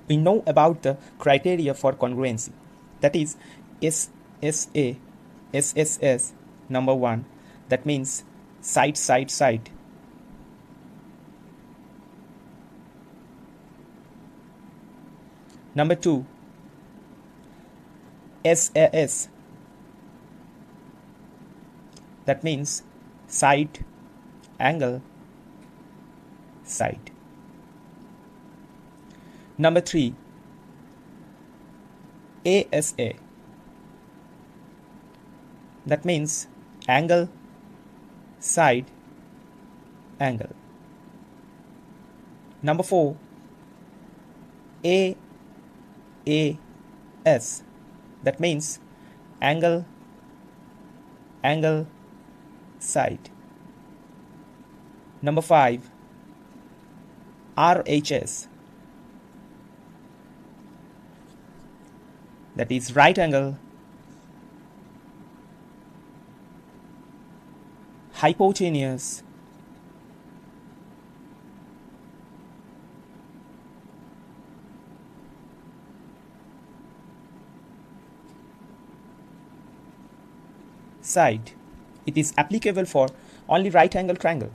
We know about the criteria for congruency, that is SSA, SSS, number 1, that means side, side, side. Number 2, SAS, that means side, angle, side. Number 3, ASA, that means angle, side, angle. Number 4, AAS, that means angle, angle, side. Number 5, RHS, that is right angle, hypotenuse, side. It is applicable for only right angle triangle.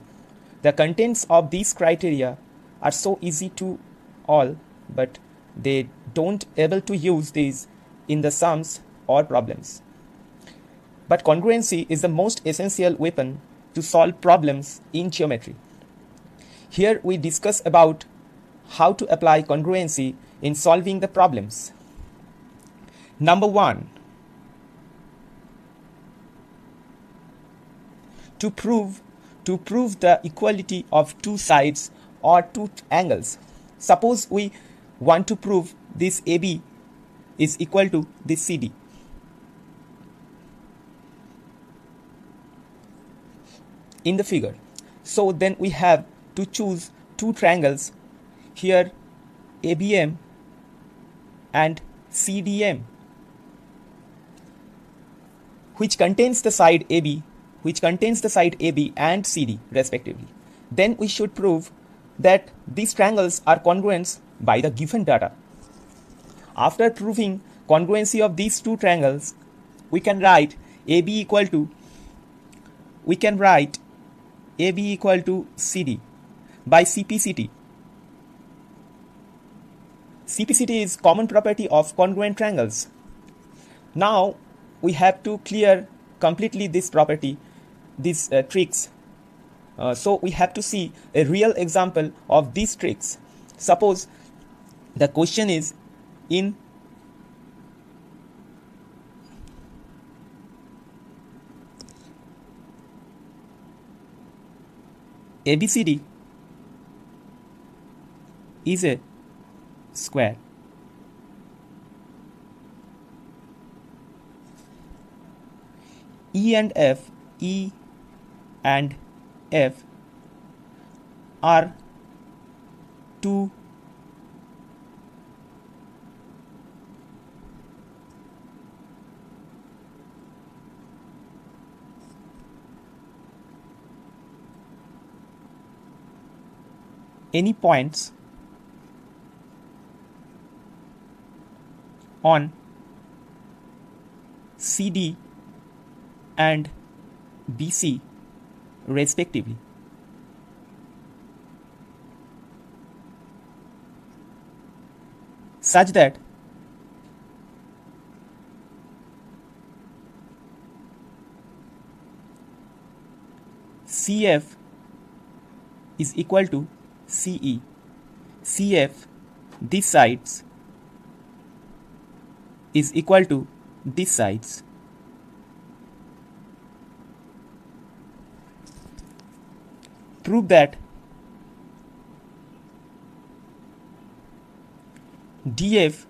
The contents of these criteria are so easy to all, but they don't able to use these in the sums or problems. But congruency is the most essential weapon to solve problems in geometry. Here we discuss about how to apply congruency in solving the problems. Number 1, to prove the equality of two sides or two angles. Suppose we want to prove this AB is equal to this CD. In the figure. So then we have to choose two triangles, here ABM and CDM, which contains the side AB and CD respectively. Then we should prove that these triangles are congruent by the given data. After proving congruency of these two triangles, we can write AB equal to CD by CPCT. CPCT is common property of congruent triangles. Now we have to clear completely this property, these tricks. So we have to see a real example of these tricks. Suppose the question is in ABCD is a square. E and F are two any points on CD and BC respectively. Such that CF is equal to CE. CF, these sides, is equal to these sides. Prove that DF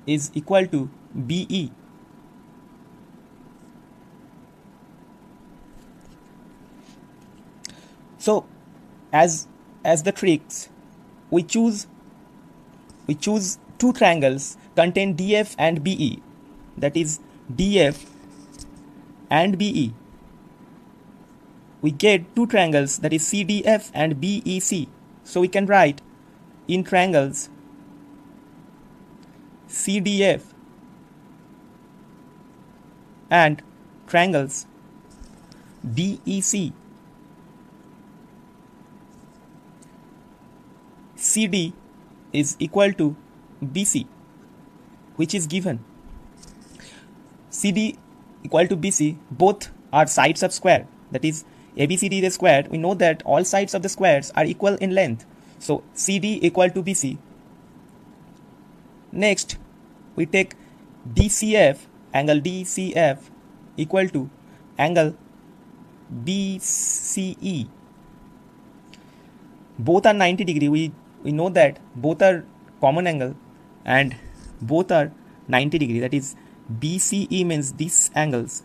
is equal to BE. So as the tricks, we choose two triangles contain DF and BE, that is DF and BE. We get two triangles, that is CDF and BEC. So we can write in triangles CDF and triangles BEC. CD is equal to BC, which is given. CD equal to BC, both are sides of square, that is ABCD is squared. We know that all sides of the squares are equal in length. So CD equal to BC. Next, we take DCF, angle DCF equal to angle BCE. Both are 90 degree. We know that both are common angle and both are 90 degree. That is BCE means these angles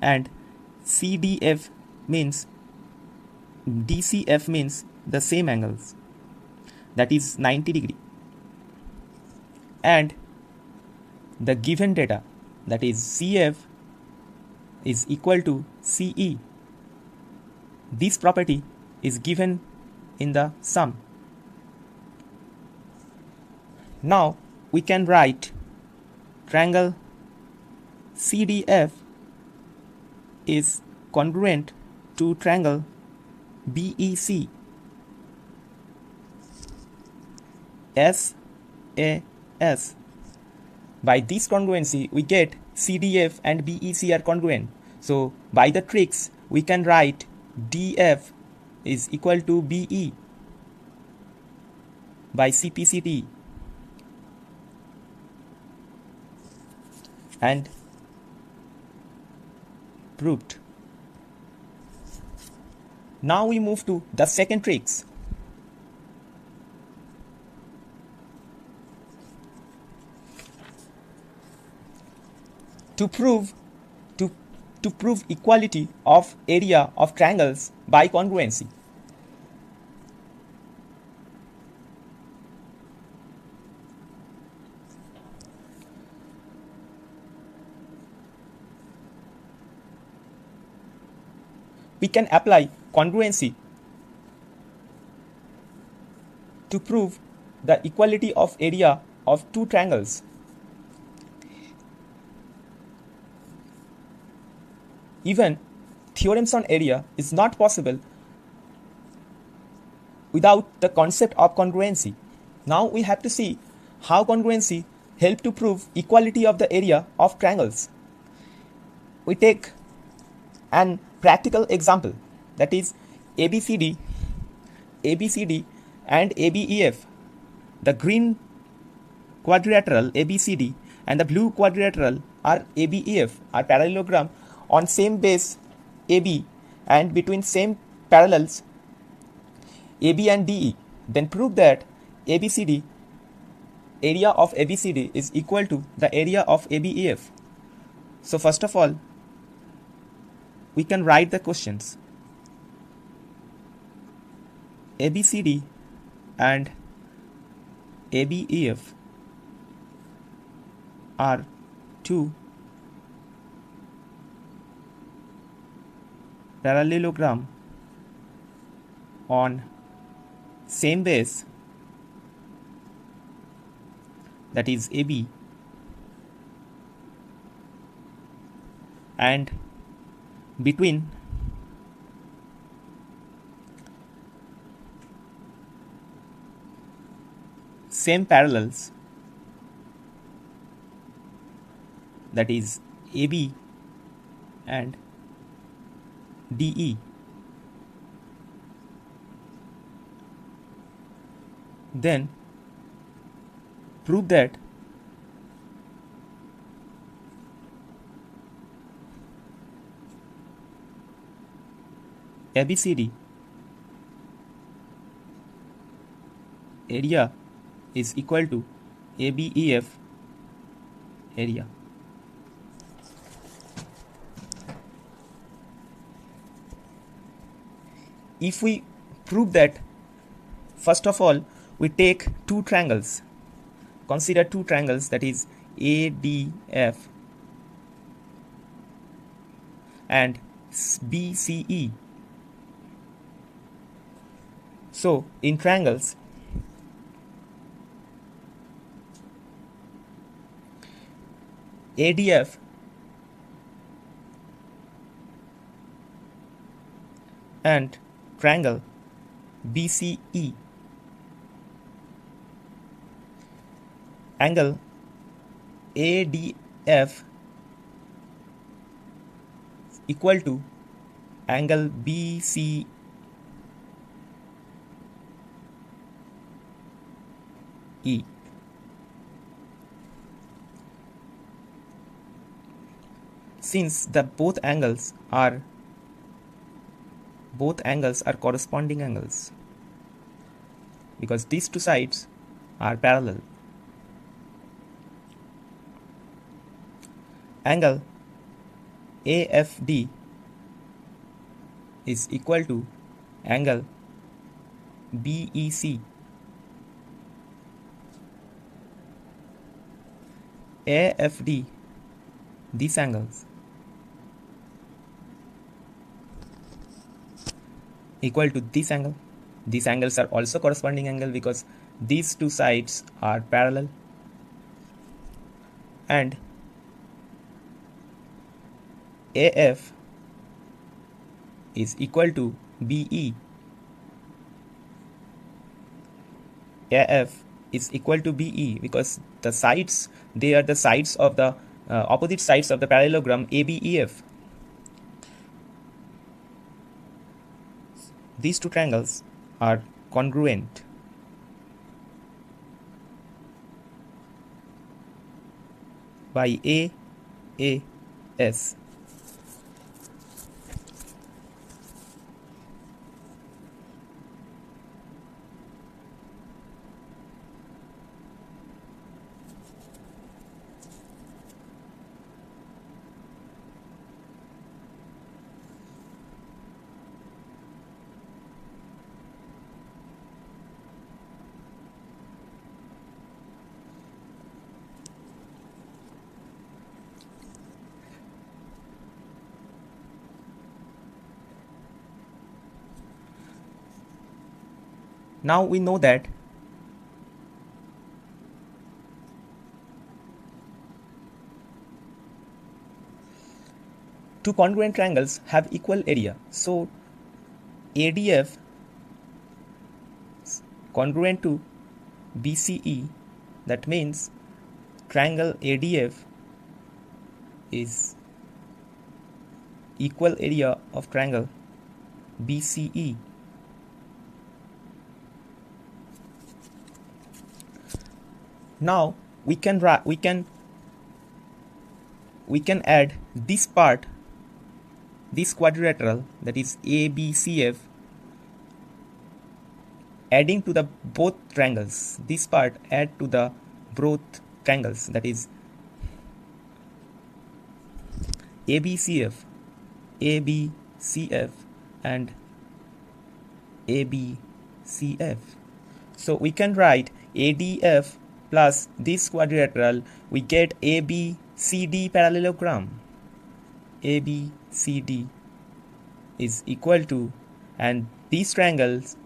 and CDF means DCF means the same angles, that is 90 degree. And the given data, that is CF is equal to CE. This property is given in the sum. Now we can write triangle CDF is congruent to triangle BEC. SAS. By this congruency, we get CDF and BEC are congruent. So by the tricks, we can write DF is equal to BE by CPCT. And proved. Now we move to the second tricks. To prove equality of area of triangles by congruency. We can apply congruency to prove the equality of area of two triangles. Even theorems on area is not possible without the concept of congruency. Now we have to see how congruency help to prove equality of the area of triangles. We take an practical example, that is ABCD and ABEF. The green quadrilateral ABCD and the blue quadrilateral are ABEF, are parallelogram on same base AB and between same parallels AB and DE. Then prove that ABCD, area of ABCD is equal to the area of ABEF. So first of all, we can write the questions. ABCD and ABEF are two parallelogram on same base, that is AB, and between same parallels, that is AB and DE. Then prove that ABCD area is equal to ABEF area. If we prove that, first of all, we take two triangles. Consider two triangles, that is ADF and BCE. So in triangles, ADF and triangle BCE, angle ADF equal to angle BCE since the both angles are corresponding angles because these two sides are parallel. Angle AFD is equal to angle BEC. AFD, these angles, equal to this angle. These angles are also corresponding angle because these two sides are parallel. And AF is equal to BE. AF is equal to BE because the sides, they are the sides of the opposite sides of the parallelogram ABEF. These two triangles are congruent. By AS. Now we know that two congruent triangles have equal area. So ADF is congruent to BCE. That means triangle ADF is equal area of triangle BCE. Now we can add this part, this quadrilateral, that is ABCF, adding to the both triangles. This part add to the both triangles, that is ABCF, ABCF and ABCF. So we can write ADF plus this quadrilateral, we get ABCD parallelogram. ABCD is equal to, and these triangles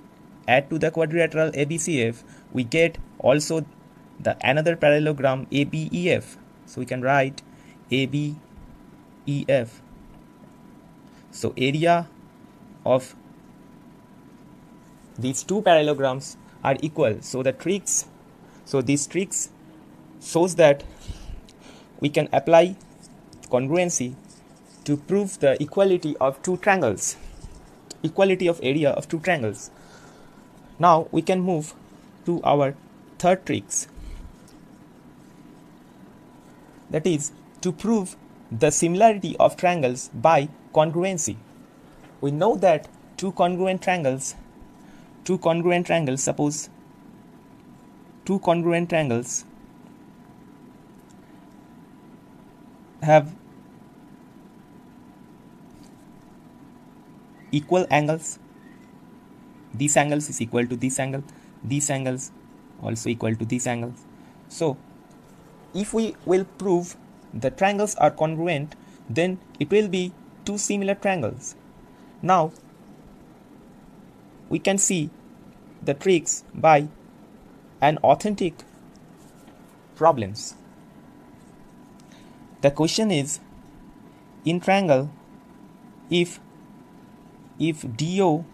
add to the quadrilateral ABCF, we get also the another parallelogram ABEF. So we can write ABEF. So area of these two parallelograms are equal. So these tricks shows that we can apply congruency to prove the equality of two triangles, equality of area of two triangles. Now we can move to our third tricks, that is to prove the similarity of triangles by congruency. We know that two congruent triangles, suppose two congruent triangles have equal angles. These angles is equal to this angle. These angles also equal to these angles. So if we will prove the triangles are congruent, then it will be two similar triangles. Now we can see the tricks by an authentic problems. The question is, in triangle, if DO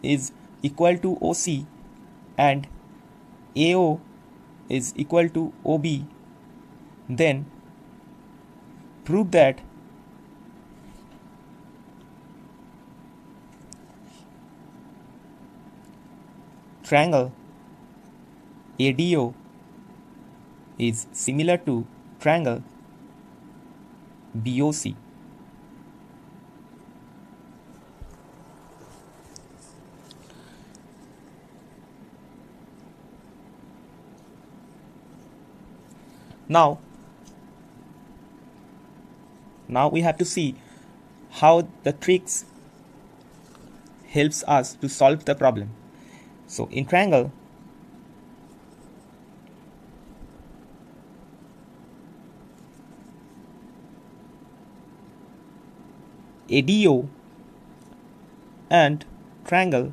is equal to OC and AO is equal to OB, then prove that triangle ADO is similar to triangle BOC. Now we have to see how the tricks helps us to solve the problem. So in triangle, ADO and triangle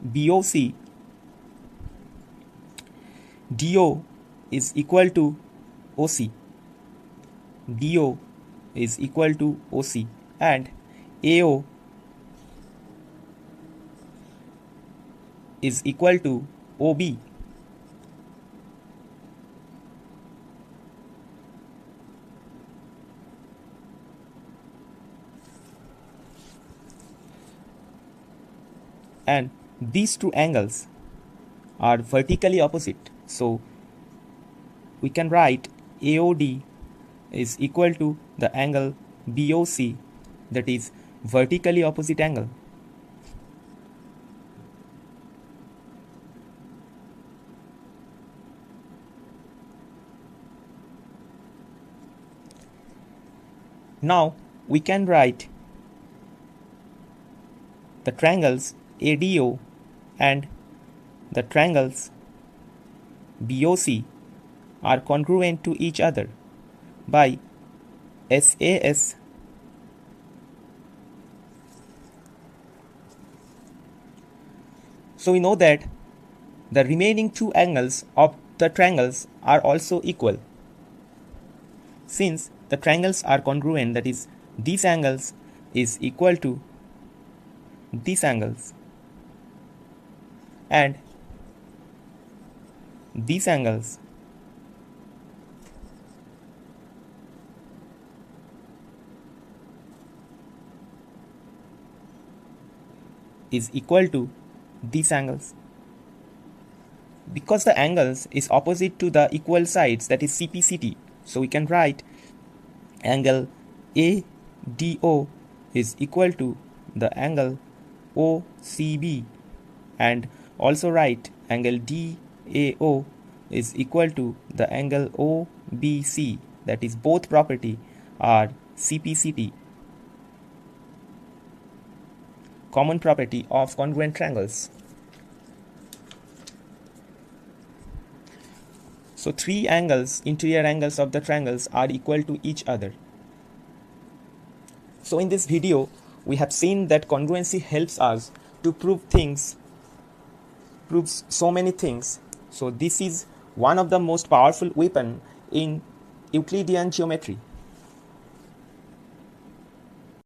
BOC, DO is equal to OC, DO is equal to OC, and AO is equal to OB. And these two angles are vertically opposite. So we can write AOD is equal to the angle BOC, that is vertically opposite angle. Now we can write the triangles ADO and the triangles BOC are congruent to each other by SAS. So we know that the remaining two angles of the triangles are also equal. Since the triangles are congruent, that is, these angles is equal to these angles, and these angles is equal to these angles. Because the angles is opposite to the equal sides, that is CPCT, so we can write angle ADO is equal to the angle OCB, and also write angle DAO is equal to the angle OBC, that is both property are CPCT, common property of congruent triangles. So three angles, interior angles of the triangles are equal to each other. So in this video, we have seen that congruency helps us to proves so many things. So this is one of the most powerful weapon in Euclidean geometry.